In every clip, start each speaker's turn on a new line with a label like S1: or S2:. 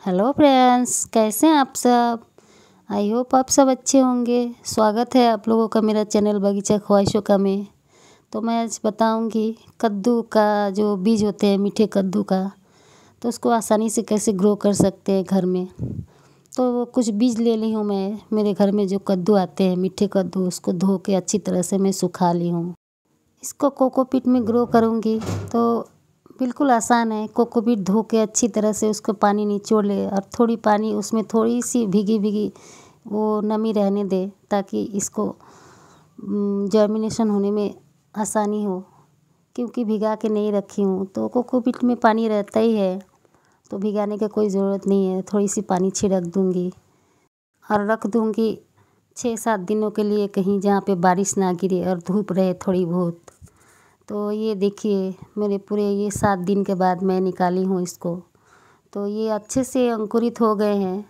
S1: Hello friends, कैसे हैं आप सब। आई होप आप सब अच्छे होंगे। स्वागत है आप लोगों का मेरा चैनल बगीचा ख्वाहिशों का में। तो मैं आज बताऊंगी कद्दू का जो बीज होते हैं, मीठे कद्दू का, तो उसको आसानी से कैसे ग्रो कर सकते हैं घर में। तो वो कुछ बीज ले ली हूँ मैं। मेरे घर में जो कद्दू आते हैं, मीठे कद्दू, उसको धो के अच्छी तरह से मैं सुखा ली हूँ। इसको कोकोपीट में ग्रो करूँगी तो बिल्कुल आसान है। कोकोपीट धो के अच्छी तरह से उसको पानी निचोड़ ले और थोड़ी पानी उसमें थोड़ी सी भीगी भीगी वो नमी रहने दे, ताकि इसको जर्मिनेशन होने में आसानी हो। क्योंकि भिगा के नहीं रखी हूँ तो कोकोपीट में पानी रहता ही है, तो भिगाने का कोई ज़रूरत नहीं है। थोड़ी सी पानी छिड़क दूँगी और रख दूँगी 6-7 दिनों के लिए कहीं, जहाँ पे बारिश ना गिरे और धूप रहे थोड़ी बहुत। तो ये देखिए, मेरे पूरे ये 7 दिन के बाद मैं निकाली हूँ इसको। तो ये अच्छे से अंकुरित हो गए हैं।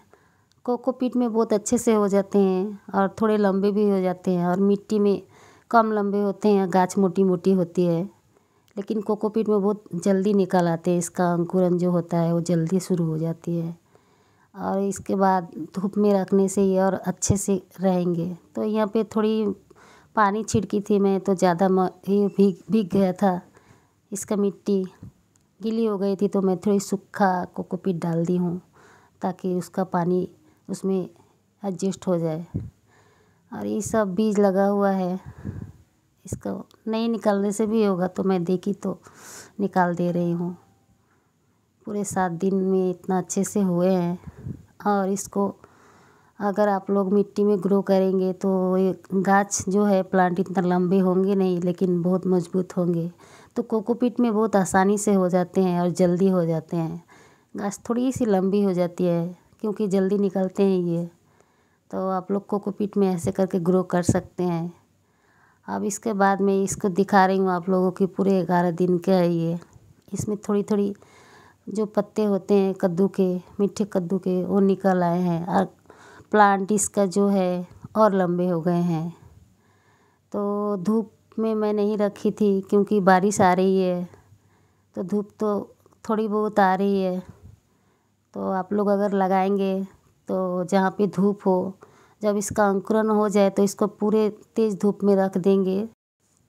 S1: कोकोपीट में बहुत अच्छे से हो जाते हैं और थोड़े लंबे भी हो जाते हैं, और मिट्टी में कम लंबे होते हैं, गाछ मोटी मोटी होती है। लेकिन कोकोपीट में बहुत जल्दी निकल आते हैं, इसका अंकुरन जो होता है वो जल्दी शुरू हो जाती है। और इसके बाद धूप में रखने से ये और अच्छे से रहेंगे। तो यहाँ पे थोड़ी पानी छिड़की थी मैं, तो ज़्यादा ये भीग गया था। इसका मिट्टी गीली हो गई थी, तो मैं थोड़ी सूखा कोकोपीट डाल दी हूँ, ताकि उसका पानी उसमें एडजस्ट हो जाए। और ये सब बीज लगा हुआ है, इसको नहीं निकालने से भी होगा, तो मैं देखी तो निकाल दे रही हूँ। पूरे 7 दिन में इतना अच्छे से हुए हैं। और इसको अगर आप लोग मिट्टी में ग्रो करेंगे तो ये गाछ जो है, प्लांट इतना लंबे होंगे नहीं, लेकिन बहुत मजबूत होंगे। तो कोकोपीट में बहुत आसानी से हो जाते हैं और जल्दी हो जाते हैं। गाछ थोड़ी सी लंबी हो जाती है क्योंकि जल्दी निकलते हैं ये। तो आप लोग कोकोपीट में ऐसे करके ग्रो कर सकते हैं। अब इसके बाद मैं इसको दिखा रही हूँ आप लोगों की। पूरे 11 दिन का है ये। इसमें थोड़ी थोड़ी जो पत्ते होते हैं कद्दू के, मीठे कद्दू के, वो निकल आए हैं। और प्लांट इसका जो है और लंबे हो गए हैं। तो धूप में मैं नहीं रखी थी क्योंकि बारिश आ रही है, तो धूप तो थोड़ी बहुत आ रही है। तो आप लोग अगर लगाएंगे तो जहाँ पे धूप हो, जब इसका अंकुरन हो जाए तो इसको पूरे तेज़ धूप में रख देंगे,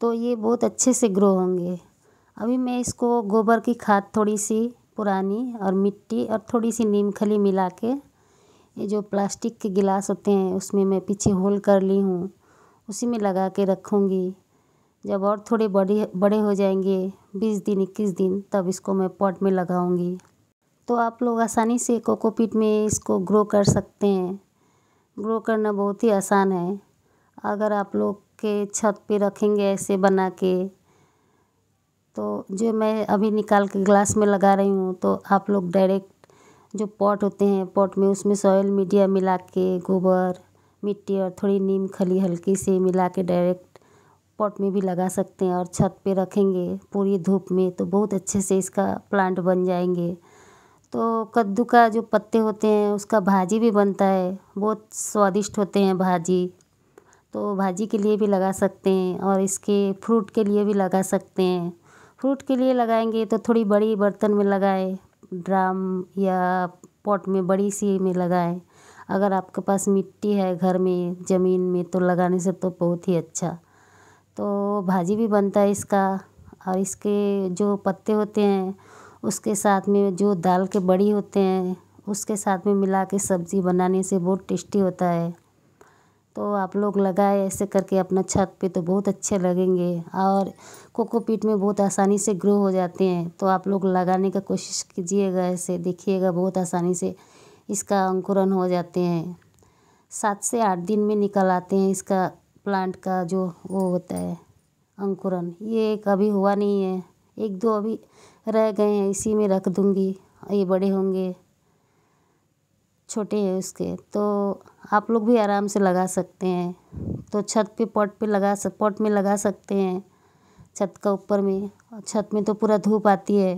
S1: तो ये बहुत अच्छे से ग्रो होंगे। अभी मैं इसको गोबर की खाद थोड़ी सी पुरानी और मिट्टी और थोड़ी सी नीम खली मिला के, ये जो प्लास्टिक के गिलास होते हैं उसमें मैं पीछे होल कर ली हूँ, उसी में लगा के रखूँगी। जब और थोड़े बड़े हो जाएंगे, 20 दिन 21 दिन, तब इसको मैं पॉट में लगाऊंगी। तो आप लोग आसानी से कोकोपीट में इसको ग्रो कर सकते हैं। ग्रो करना बहुत ही आसान है। अगर आप लोग के छत पे रखेंगे ऐसे बना के, तो जो मैं अभी निकाल के ग्लास में लगा रही हूँ, तो आप लोग डायरेक्ट जो पॉट होते हैं, पॉट में उसमें सॉइल मीडिया मिला के, गोबर, मिट्टी और थोड़ी नीम खली हल्की से मिला के डायरेक्ट पॉट में भी लगा सकते हैं। और छत पे रखेंगे पूरी धूप में, तो बहुत अच्छे से इसका प्लांट बन जाएंगे। तो कद्दू का जो पत्ते होते हैं उसका भाजी भी बनता है, बहुत स्वादिष्ट होते हैं भाजी। तो भाजी के लिए भी लगा सकते हैं, और इसके फ्रूट के लिए भी लगा सकते हैं। फ्रूट के लिए लगाएंगे तो थोड़ी बड़ी बर्तन में लगाएं, ड्राम या पॉट में बड़ी सी में लगाएं। अगर आपके पास मिट्टी है घर में, ज़मीन में, तो लगाने से तो बहुत ही अच्छा। तो भाजी भी बनता है इसका। और इसके जो पत्ते होते हैं उसके साथ में जो दाल के बड़ी होते हैं उसके साथ में मिला के सब्ज़ी बनाने से बहुत टेस्टी होता है। तो आप लोग लगाए ऐसे करके अपना छत पे, तो बहुत अच्छे लगेंगे। और कोकोपीट में बहुत आसानी से ग्रो हो जाते हैं, तो आप लोग लगाने का कोशिश कीजिएगा। ऐसे देखिएगा, बहुत आसानी से इसका अंकुरन हो जाते हैं। 7 से 8 दिन में निकल आते हैं इसका प्लांट का जो वो होता है अंकुरन। ये एक अभी हुआ नहीं है, 1-2 अभी रह गए हैं, इसी में रख दूँगी। ये बड़े होंगे, छोटे हैं उसके, तो आप लोग भी आराम से लगा सकते हैं। तो छत पे पॉट में लगा सकते हैं, छत का ऊपर में। और छत में तो पूरा धूप आती है,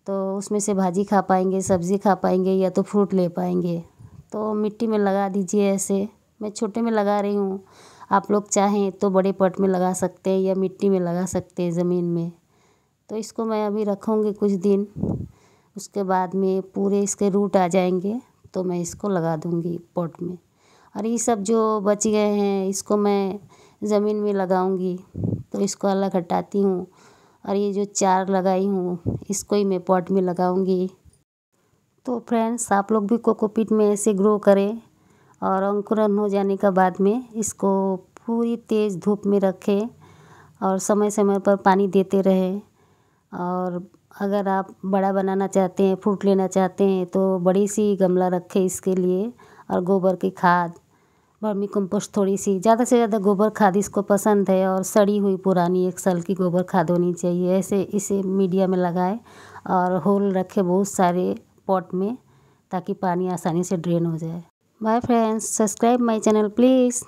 S1: तो उसमें से भाजी खा पाएंगे, सब्ज़ी खा पाएंगे, या तो फ्रूट ले पाएंगे। तो मिट्टी में लगा दीजिए ऐसे। मैं छोटे में लगा रही हूँ, आप लोग चाहें तो बड़े पॉट में लगा सकते हैं या मिट्टी में लगा सकते हैं ज़मीन में। तो इसको मैं अभी रखूँगी कुछ दिन, उसके बाद में पूरे इसके रूट आ जाएंगे तो मैं इसको लगा दूँगी पॉट में। और ये सब जो बच गए हैं इसको मैं ज़मीन में लगाऊँगी। तो इसको अलग हटाती हूँ और ये जो 4 लगाई हूँ इसको ही मैं पॉट में लगाऊँगी। तो फ्रेंड्स आप लोग भी कोकोपीट में ऐसे ग्रो करें और अंकुरन हो जाने का बाद में इसको पूरी तेज़ धूप में रखें और समय समय पर पानी देते रहें। और अगर आप बड़ा बनाना चाहते हैं, फ्रूट लेना चाहते हैं तो बड़ी सी गमला रखें इसके लिए। और गोबर की खाद, वर्मी कंपोस्ट थोड़ी सी, ज़्यादा से ज़्यादा गोबर खाद इसको पसंद है। और सड़ी हुई पुरानी 1 साल की गोबर खाद होनी चाहिए। ऐसे इसे मीडिया में लगाएं और होल रखें बहुत सारे पॉट में ताकि पानी आसानी से ड्रेन हो जाए। Bye friends, subscribe my channel please.